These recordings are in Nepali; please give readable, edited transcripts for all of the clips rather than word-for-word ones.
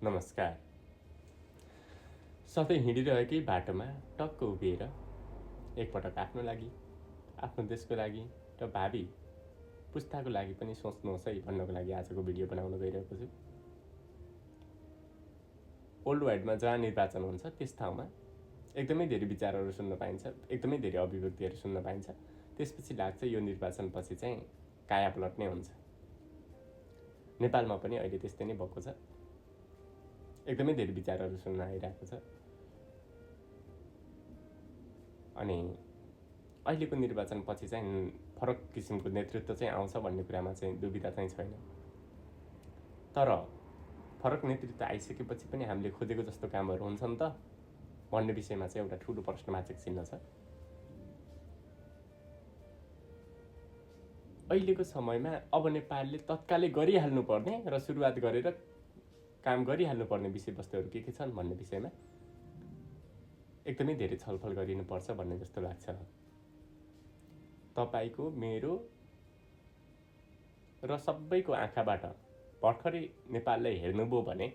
नमस्कार। सधैँ हिँडिरहेकै बाटोमा टक्क उभिएर एकपटक आफ्नो लागि, आफ्नो देशको लागि र भावी पुस्ताको लागि पनि सोच्नुहोस् है भन्नको लागि आजको भिडियो बनाउन गइरहेको छु। वर्ल्ड वाइडमा जहाँ निर्वाचन हुन्छ त्यस ठाउँमा एकदमै धेरै विचारहरू सुन्न पाइन्छ, एकदमै धेरै अभिव्यक्तिहरू सुन्न पाइन्छ। त्यसपछि लाग्छ यो निर्वाचनपछि चाहिँ काया पलट्ने हुन्छ। नेपालमा पनि अहिले त्यस्तै नै भएको छ। एकदमै धेरै विचारहरू सुन्न आइरहेको छ। अनि अहिलेको निर्वाचनपछि चाहिँ फरक किसिमको नेतृत्व चाहिँ आउँछ भन्ने कुरामा चाहिँ दुविधा चाहिँ छैन। तर फरक नेतृत्व आइसकेपछि पनि हामीले खोजेको जस्तो कामहरू हुन्छ नि त भन्ने विषयमा चाहिँ एउटा ठुलो प्रश्नवाचक चिन्ह छ। अहिलेको समयमा अब नेपालले तत्कालै गरिहाल्नु पर्ने र सुरुवात गरेर काम गरिहाल्नु पर्ने विषयवस्तुहरू के छन् भन्ने विषयमा एकदमै धेरै छलफल गरिनुपर्छ भन्ने जस्तो लाग्छ। तपाईको मेरो र सबैको आँखाबाट भर्खरै नेपाललाई हेर्नुभयो भने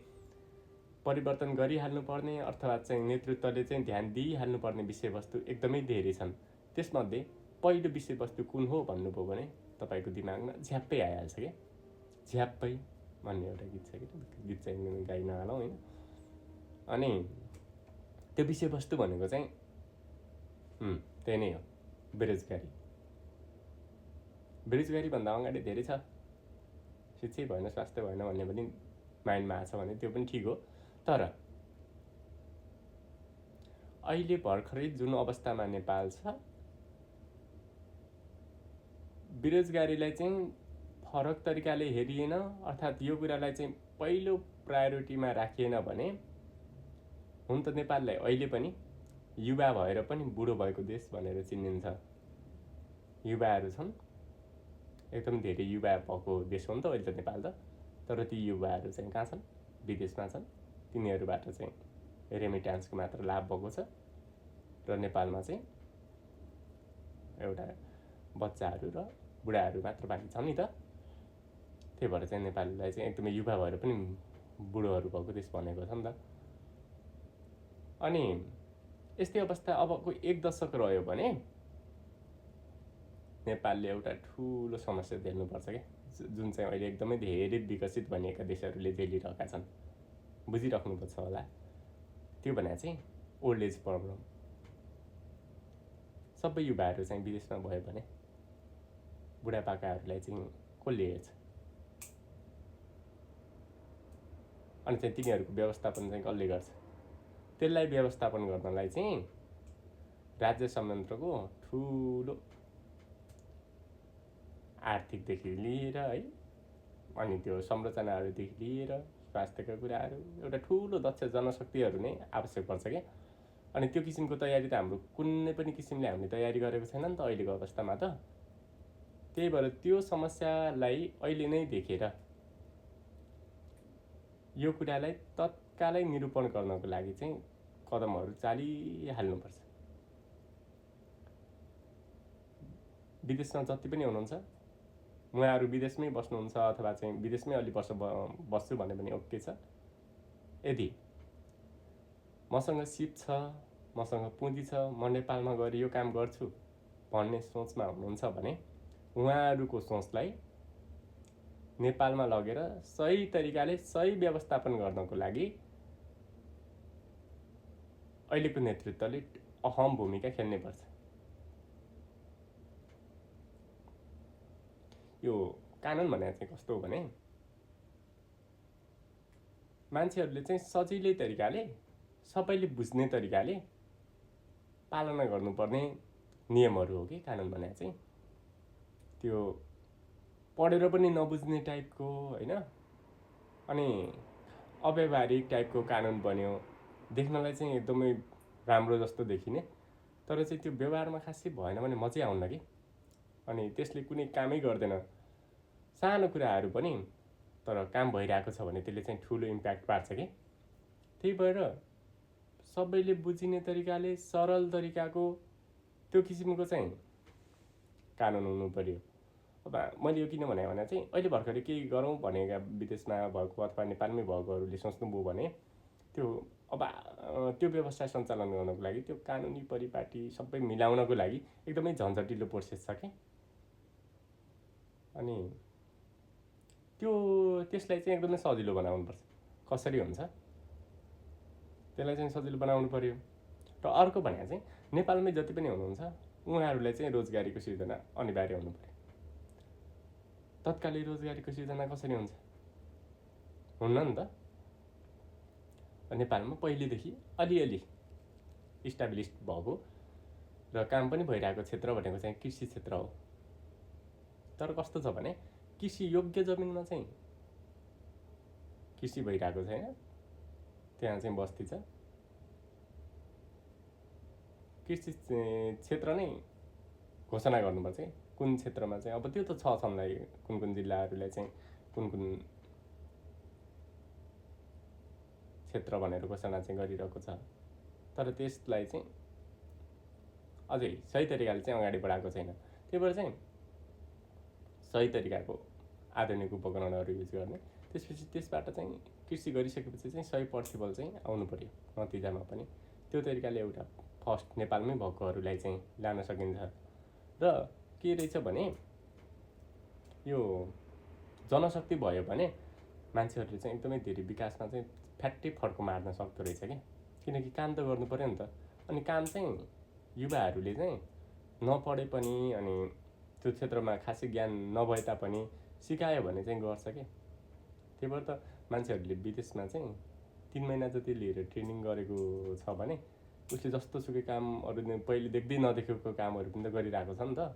परिवर्तन गरिहाल्नु पर्ने अथवा चाहिँ नेतृत्वले चाहिँ ध्यान दिइहाल्नु पर्ने विषयवस्तु एकदमै धेरै छन्। त्यसमध्ये पहिलो विषयवस्तु कुन हो भन्नुभयो भने तपाईको दिमागमा झ्याप्पै आइहाल्छ क्या। झ्याप्पै भन्ने एउटा गीत छ कि, गीत चाहिँ गाइ नहालौँ होइन। अनि त्यो विषयवस्तु भनेको चाहिँ त्यही नै हो, बेरोजगारी। बेरोजगारीभन्दा अगाडि धेरै छ। शिक्षै भएन, स्वास्थ्य भएन भन्ने पनि माइन्डमा आछ भने त्यो पनि ठिक हो। तर अहिले भर्खरै जुन अवस्थामा नेपाल छ, बेरोजगारीलाई चाहिँ फरक तरिकाले हेरिएन अर्थात् यो कुरालाई चाहिँ पहिलो प्रायोरिटीमा राखिएन भने हुन त नेपाललाई अहिले पनि युवा भएर पनि बुढो भएको देश भनेर चिनिन्छ। युवाहरू छन्, एकदम धेरै युवा भएको देश हो नि त अहिले त नेपाल त। तर ती युवाहरू चाहिँ कहाँ छन्? विदेशमा छन्। तिनीहरूबाट चाहिँ रेमिट्यान्सको मात्र लाभ भएको छ र नेपालमा चाहिँ एउटा बच्चाहरू र बुढाहरू मात्र बाँकी छन् नि त। त्यही भएर चाहिँ नेपाललाई चाहिँ एकदमै युवा भएर पनि बुढोहरू भएको देश भनेको छ नि त। अनि यस्तै अवस्था अबको 1 दशक रह्यो भने नेपालले एउटा ठुलो समस्या झेल्नुपर्छ क्या, जुन चाहिँ अहिले एकदमै धेरै विकसित भनिएका देशहरूले झेलिरहेका छन्। बुझिराख्नुपर्छ होला। त्यो भने चाहिँ ओल्ड एज प्रब्लम। सबै युवाहरू चाहिँ विदेशमा भयो भने बुढापाकाहरूलाई चाहिँ कसले हेर्छ? अनि चाहिँ तिनीहरूको व्यवस्थापन चाहिँ कसले गर्छ? त्यसलाई व्यवस्थापन गर्नलाई चाहिँ राज्य संयन्त्रको ठुलो आर्थिकदेखि लिएर है, अनि त्यो संरचनाहरूदेखि लिएर स्वास्थ्यका कुराहरू, एउटा ठुलो दक्ष जनशक्तिहरू नै आवश्यक पर्छ क्या। अनि त्यो किसिमको तयारी त हाम्रो कुनै पनि किसिमले हामीले तयारी गरेको छैन नि त अहिलेको अवस्थामा त। त्यही भएर त्यो समस्यालाई अहिले नै देखेर यो कुरालाई तत्कालै निरूपण गर्नको लागि चाहिँ कदमहरू चालिहाल्नुपर्छ। विदेशमा जति पनि हुनुहुन्छ उहाँहरू विदेशमै बस्नुहुन्छ अथवा चाहिँ विदेशमै अलि वर्ष बस्छु भने पनि ओके छ। यदि मसँग सिप छ, मसँग पुँजी छ, म नेपालमा गएर यो काम गर्छु भन्ने सोचमा हुनुहुन्छ भने उहाँहरूको सोचलाई नेपालमा लगेर सही तरिकाले सही व्यवस्थापन गर्नको लागि अहिलेको नेतृत्वले अहम भूमिका खेल्नुपर्छ। यो कानुन भने चाहिँ कस्तो हो भने मान्छेहरूले चाहिँ सजिलै तरिकाले, सबैले बुझ्ने तरिकाले पालना गर्नुपर्ने नियमहरू हो कि कानुन भने चाहिँ। त्यो पढेर पनि नबुझ्ने टाइपको होइन, अनि अव्यावहारिक टाइपको कानुन बन्यो। देख्नलाई चाहिँ एकदमै राम्रो जस्तो देखिने, तर चाहिँ त्यो व्यवहारमा खासै भएन भने मजै आउन्न कि। अनि त्यसले कुनै कामै गर्दैन। सानो कुराहरू पनि तर काम भइरहेको छ भने त्यसले चाहिँ ठुलो इम्प्याक्ट पार्छ कि। त्यही भएर सबैले बुझिने तरिकाले, सरल तरिकाको त्यो किसिमको चाहिँ कानुन हुनु पर्यो। अब मैले यो किन भने चाहिँ अहिले भर्खरै केही गरौँ भनेका विदेशमा भएको अथवा नेपालमै भएकोहरूले सोच्नुभयो भने त्यो अब त्यो व्यवसाय सञ्चालन गर्नको लागि त्यो कानुनी परिपाटी सबै मिलाउनको लागि एकदमै झन्झटिलो प्रोसेस छ कि। अनि त्यसलाई चाहिँ एकदमै सजिलो बनाउनुपर्छ। कसरी हुन्छ त्यसलाई चाहिँ सजिलो बनाउनु पर्यो। र अर्को भने चाहिँ नेपालमै जति पनि हुनुहुन्छ उहाँहरूलाई चाहिँ रोजगारीको सिर्जना अनिवार्य हुनु पर्यो। तत्कालै रोजगारीको सिर्जना कसरी हुन्छ? हुन्न नि त। नेपालमा पहिलेदेखि अलिअलि इस्टाब्लिस्ड भएको र काम पनि भइरहेको क्षेत्र भनेको चाहिँ कृषि क्षेत्र हो। तर कस्तो छ भने कृषि योग्य जमिनमा चाहिँ कृषि भइरहेको छैन, त्यहाँ चाहिँ बस्ती छ। कृषि क्षेत्र नै घोषणा गर्नुपर्छ कुन क्षेत्रमा चाहिँ। अब त्यो त छ छन्दै कुन जिल्लाहरूलाई चाहिँ कुन क्षेत्र भनेर घोषणा चाहिँ गरिरहेको छ। तर त्यसलाई चाहिँ अझै सही तरिकाले चाहिँ अगाडि बढाएको छैन। त्यही भएर चाहिँ सही तरिकाको आधुनिक उपकरणहरू युज गर्ने, त्यसपछि त्यसबाट चाहिँ कृषि गरिसकेपछि चाहिँ सही प्रतिफल चाहिँ आउनु पर्यो नतिजामा पनि। त्यो तरिकाले एउटा फर्स्ट नेपालमै भएकोहरूलाई चाहिँ लान सकिन्छ। र के रहेछ भने यो जनशक्ति भयो भने मान्छेहरूले चाहिँ एकदमै धेरै विकासमा चाहिँ फ्याट्टै फड्को मार्न सक्दो रहेछ क्या। किनकि काम त गर्नु पर्यो नि त। अनि काम चाहिँ युवाहरूले चाहिँ नपढे पनि अनि त्यो क्षेत्रमा खासै ज्ञान नभए तापनि सिकायो भने चाहिँ गर्छ क्या। त्यही भएर त मान्छेहरूले विदेशमा चाहिँ 3 महिना जति लिएर ट्रेनिङ गरेको छ भने उसले जस्तो सुकै कामहरू पहिले देख्दै नदेखेको कामहरू पनि त गरिरहेको छ नि त।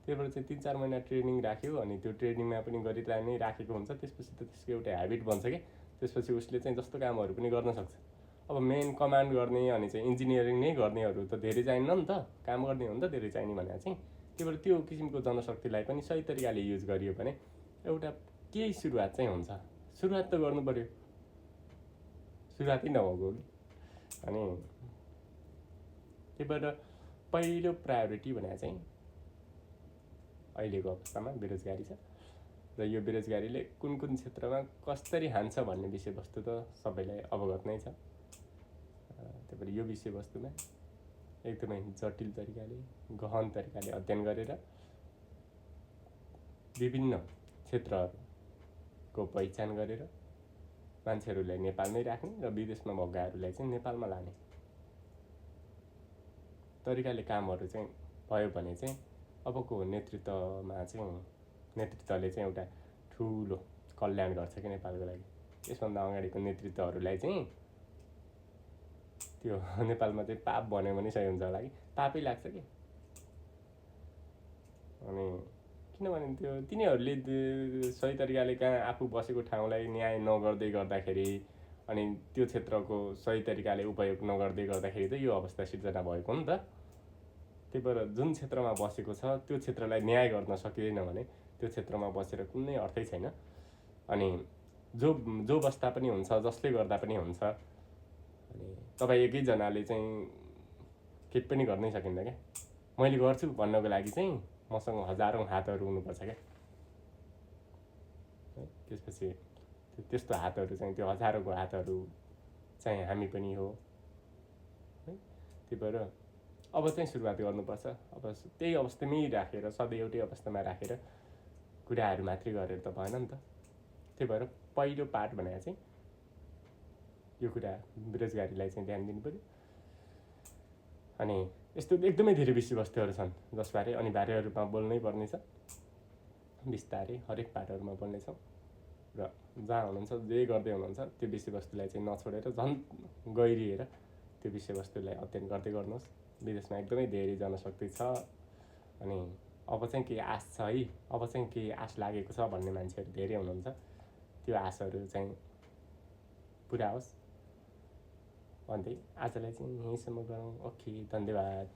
त्यही भएर चाहिँ 3-4 महिना ट्रेनिङ राख्यो अनि त्यो ट्रेनिङमा पनि गरिरह नै राखेको हुन्छ। त्यसपछि त त्यसको एउटा ह्याबिट बन्छ कि त्यसपछि उसले चाहिँ जस्तो कामहरू पनि गर्न सक्छ। अब मेन कमान्ड गर्ने अनि चाहिँ इन्जिनियरिङ नै गर्नेहरू त धेरै चाहिन्न नि त, काम गर्ने हो नि त धेरै चाहिने भने चाहिँ। त्यही भएर त्यो किसिमको जनशक्तिलाई पनि सही तरिकाले युज गरियो भने एउटा केही सुरुवात चाहिँ हुन्छ। सुरुवात त गर्नु पर्यो, सुरुवातै नभएको। अनि त्यही भएर पहिलो प्रायोरिटी भने चाहिँ अहिलेको अवस्थामा बेरोजगारी छ र यो बेरोजगारीले कुन क्षेत्रमा कसरी हान्छ भन्ने विषयवस्तु त सबैलाई अवगत नै छ। त्यही भएर यो विषयवस्तुमा एकदमै जटिल तरिकाले गहन तरिकाले अध्ययन गरेर विभिन्न क्षेत्रहरूको पहिचान गरेर मान्छेहरूलाई नेपालमै राख्ने र विदेशमा भएकाहरूलाई चाहिँ नेपालमा लाने तरिकाले कामहरू चाहिँ भयो भने चाहिँ अबको नेतृत्वले चाहिँ एउटा ठुलो कल्याण गर्छ कि नेपालको लागि। यसभन्दा अगाडिको नेतृत्वहरूलाई चाहिँ त्यो नेपालमा चाहिँ पाप बन्यो भने सही हुन्छ होला कि, पापै लाग्छ कि। अनि किनभने त्यो तिनीहरूले सही तरिकाले कहाँ आफू बसेको ठाउँलाई न्याय नगर्दै गर्दाखेरि अनि त्यो क्षेत्रको सही तरिकाले उपयोग नगर्दै गर्दाखेरि त यो अवस्था सिर्जना भएको नि त। त्यही भएर जुन क्षेत्रमा बसेको छ त्यो क्षेत्रलाई न्याय गर्न सकिँदैन भने त्यो क्षेत्रमा बसेर कुनै अर्थै छैन। अनि जो बस्दा पनि हुन्छ, जसले गर्दा पनि हुन्छ। अनि तपाईँ एकैजनाले चाहिँ केही पनि गर्नै सकिन्न क्या। मैले गर्छु भन्नको लागि चाहिँ मसँग हजारौँ हातहरू हुनुपर्छ क्या। त्यसपछि त्यस्तो हातहरू चाहिँ त्यो हजारौँको हातहरू चाहिँ हामी पनि हो है। त्यही भएर अब चाहिँ सुरुवात गर्नुपर्छ। अब त्यही अवस्थामै राखेर सधैँ एउटै अवस्थामा राखेर कुराहरू मात्रै गरेर त भएन नि त। त्यही भएर पहिलो पार्ट भनेको चाहिँ यो कुरा बेरोजगारीलाई चाहिँ ध्यान दिनु पर्यो। अनि यस्तो एकदमै धेरै विषयवस्तुहरू छन् जसबारे अनिवार्य रूपमा बोल्नै पर्नेछ। बिस्तारै हरेक पार्टहरूमा बोल्नेछौँ र जहाँ हुनुहुन्छ जे गर्दै हुनुहुन्छ त्यो विषयवस्तुलाई चाहिँ नछोडेर झन् गहिरिएर त्यो विषयवस्तुलाई अध्ययन गर्दै गर्नुहोस्। विदेशमा एकदमै धेरै जनशक्ति छ। अनि अब चाहिँ केही आश छ है, अब चाहिँ केही आश लागेको छ भन्ने मान्छेहरू धेरै हुनुहुन्छ। त्यो आशहरू चाहिँ पुरा होस् भन्दै आजलाई चाहिँ यहीँसम्म गरौँ। ओके, धन्यवाद।